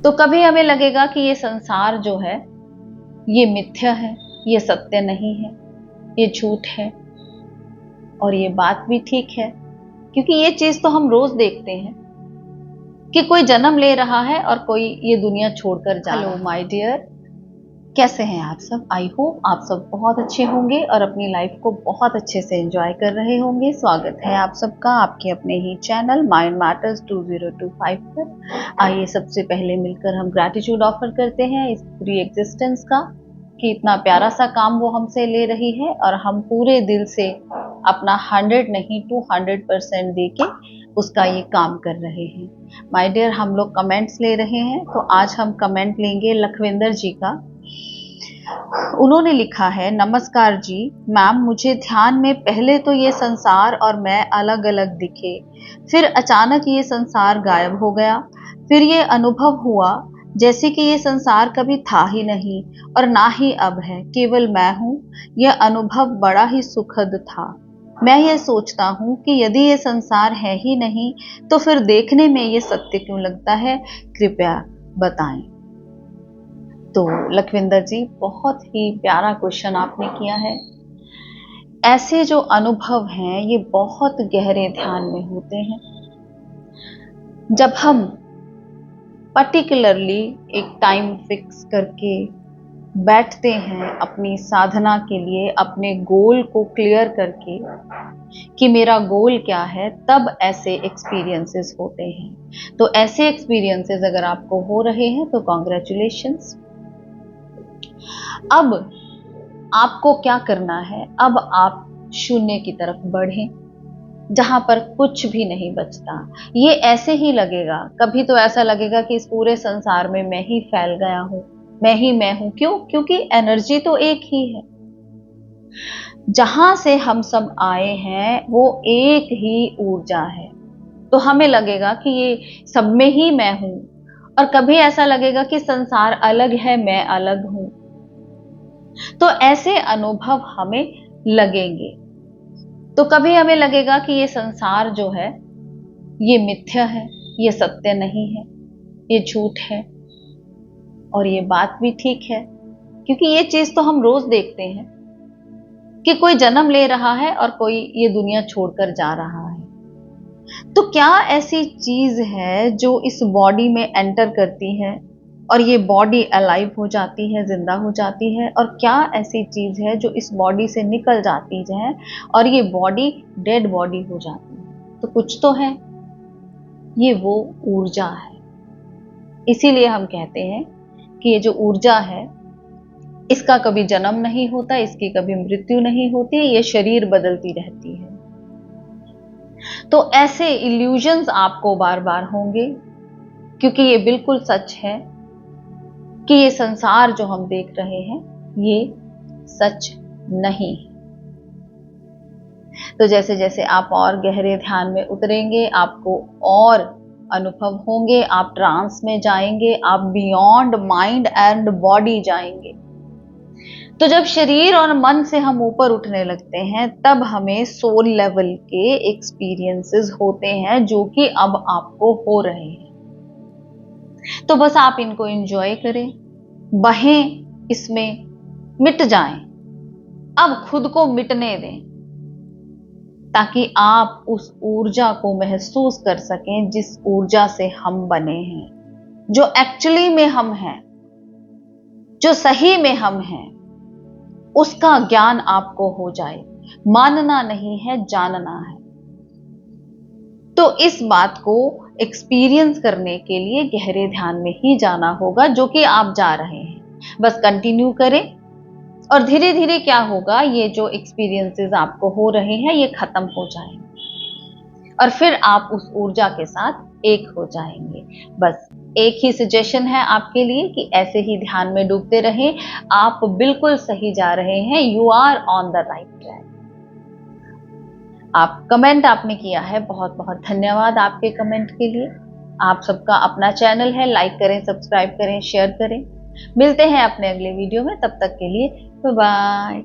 तो कभी हमें लगेगा कि ये संसार जो है ये मिथ्या है, ये सत्य नहीं है, ये झूठ है। और ये बात भी ठीक है, क्योंकि ये चीज तो हम रोज देखते हैं कि कोई जन्म ले रहा है और कोई ये दुनिया छोड़कर जा रहा है। हेलो माय डियर, कैसे हैं आप सब? आई होप आप सब बहुत अच्छे होंगे और अपनी लाइफ को बहुत अच्छे से एंजॉय कर रहे होंगे। स्वागत है आप सबका आपके अपने ही चैनल माइंड मैटर्स 2025 पर। आइए सबसे पहले मिलकर हम ग्रैटिट्यूड ऑफर करते हैं इस पूरी एग्जिस्टेंस का कि इतना प्यारा सा काम वो हमसे ले रही है और हम पूरे दिल से अपना 100 नहीं 200% देके उसका ये काम कर रहे हैं। माय डियर, हम लोग कमेंट्स ले रहे हैं, तो आज हम कमेंट लेंगे लखविंदर जी का। उन्होंने लिखा है, नमस्कार जी मैम, मुझे ध्यान में पहले तो ये संसार और मैं अलग अलग दिखे, फिर अचानक ये संसार गायब हो गया। फिर ये अनुभव हुआ जैसे कि ये संसार कभी था ही नहीं और ना ही अब है, केवल मैं हूँ। यह अनुभव बड़ा ही सुखद था। मैं ये सोचता हूँ कि यदि ये संसार है ही नहीं तो फिर देखने में ये सत्य क्यों लगता है, कृपया बताएं। तो लखविंदर जी, बहुत ही प्यारा क्वेश्चन आपने किया है। ऐसे जो अनुभव हैं ये बहुत गहरे ध्यान में होते हैं। जब हम पर्टिकुलरली एक टाइम फिक्स करके बैठते हैं अपनी साधना के लिए, अपने गोल को क्लियर करके कि मेरा गोल क्या है, तब ऐसे एक्सपीरियंसेस होते हैं। तो ऐसे एक्सपीरियंसेस अगर आपको हो रहे हैं तो कॉन्ग्रेचुलेशंस। अब आपको क्या करना है? अब आप शून्य की तरफ बढ़ें, जहां पर कुछ भी नहीं बचता। ये ऐसे ही लगेगा, कभी तो ऐसा लगेगा कि इस पूरे संसार में मैं ही फैल गया हूं, मैं ही मैं हूं। क्यों? क्योंकि एनर्जी तो एक ही है। जहां से हम सब आए हैं वो एक ही ऊर्जा है, तो हमें लगेगा कि ये सब में ही मैं हूं। और कभी ऐसा लगेगा कि संसार अलग है, मैं अलग हूं। तो ऐसे अनुभव हमें लगेंगे। तो कभी हमें लगेगा कि ये संसार जो है ये मिथ्या है, ये सत्य नहीं है, ये झूठ है। और ये बात भी ठीक है, क्योंकि ये चीज तो हम रोज देखते हैं कि कोई जन्म ले रहा है और कोई ये दुनिया छोड़कर जा रहा है। तो क्या ऐसी चीज है जो इस बॉडी में एंटर करती है और ये बॉडी अलाइव हो जाती है, जिंदा हो जाती है? और क्या ऐसी चीज है जो इस बॉडी से निकल जाती है और ये बॉडी डेड बॉडी हो जाती है? तो कुछ तो है, ये वो ऊर्जा है। इसीलिए हम कहते हैं कि ये जो ऊर्जा है इसका कभी जन्म नहीं होता, इसकी कभी मृत्यु नहीं होती, ये शरीर बदलती रहती है। तो ऐसे इल्यूजन्स आपको बार बार होंगे, क्योंकि ये बिल्कुल सच है कि ये संसार जो हम देख रहे हैं ये सच नहीं है। तो जैसे जैसे आप और गहरे ध्यान में उतरेंगे, आपको और अनुभव होंगे, आप ट्रांस में जाएंगे, आप बियॉन्ड माइंड एंड बॉडी जाएंगे। तो जब शरीर और मन से हम ऊपर उठने लगते हैं तब हमें सोल लेवल के एक्सपीरियंसेस होते हैं, जो कि अब आपको हो रहे हैं। तो बस आप इनको एंजॉय करें, बहें इसमें, मिट जाएं। अब खुद को मिटने दें ताकि आप उस ऊर्जा को महसूस कर सकें जिस ऊर्जा से हम बने हैं, जो एक्चुअली में हम हैं, जो सही में हम हैं। उसका ज्ञान आपको हो जाए। मानना नहीं है, जानना है। तो इस बात को एक्सपीरियंस करने के लिए गहरे ध्यान में ही जाना होगा, जो कि आप जा रहे हैं। बस कंटिन्यू करें और धीरे धीरे क्या होगा, ये जो एक्सपीरियंसेस आपको हो रहे हैं ये खत्म हो जाएंगे और फिर आप उस ऊर्जा के साथ एक हो जाएंगे। बस एक ही सजेशन है आपके लिए कि ऐसे ही ध्यान में डूबते रहें। आप बिल्कुल सही जा रहे हैं, you are on the right track. आप कमेंट आपने किया है, बहुत बहुत धन्यवाद आपके कमेंट के लिए। आप सबका अपना चैनल है, लाइक करें, सब्सक्राइब करें, शेयर करें। मिलते हैं अपने अगले वीडियो में, तब तक के लिए बाय बाय।